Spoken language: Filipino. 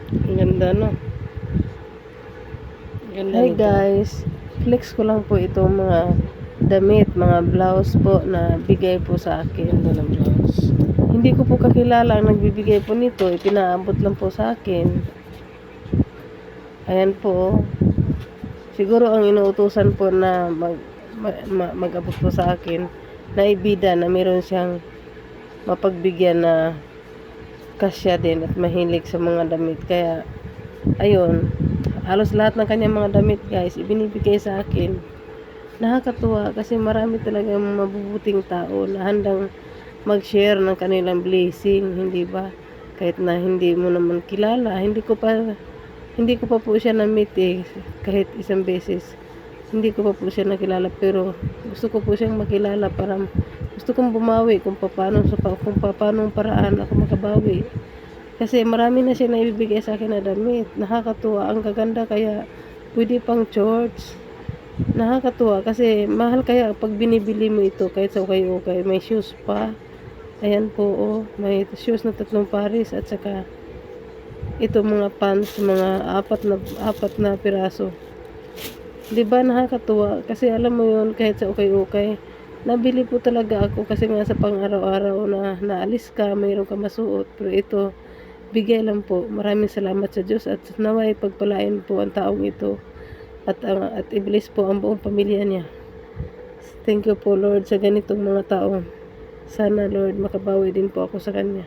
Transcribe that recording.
Ang ganda, no? Ganda Hi nito. guys, flex ko lang po itong mga damit, mga blouse po na bigay po sa akin. Ganda ng blouse. Hindi ko po kakilala ang nagbibigay po nito, ipinaabot lang po sa akin. Ayan po. Siguro ang inuutusan po na mag-abot po sa akin na ibida na meron siyang mapagbigyan na kasya din at mahilig sa mga damit. Kaya ayun, halos lahat ng kanyang mga damit guys ibinibigay sa akin. Nakakatuwa kasi marami talagang mabubuting tao na handang mag-share ng kanilang blessing, hindi ba? Kahit na hindi mo naman kilala, hindi ko pa po siya na-meet kahit isang beses. Hindi ko pa po siya nakilala pero gusto ko po siyang makilala para gusto kong bumawi kung paano paraan ako makabawi. Kasi marami na siya naibibigay sa akin na damit. Nakakatuwa, ang gaganda kaya pwede pang shorts. Nakakatuwa kasi mahal kaya pag binibili mo ito kahit sa ukay-ukay. May shoes pa. Ayan po, oh. May shoes na 3 pares at saka ito mga pants, mga apat na piraso. 'Di ba nakakatuwa? Kasi alam mo 'yun, kahit sa ukay-ukay, nabili po talaga ako kasi nga sa pang-araw-araw na naalis ka, mayroon ka masuot. Pero ito, bigay lang po. Maraming salamat sa Diyos at naway pagpalain po ang taong ito at i-bless po ang buong pamilya niya. Thank you po Lord sa ganitong mga tao. Sana Lord makabawi din po ako sa kanya.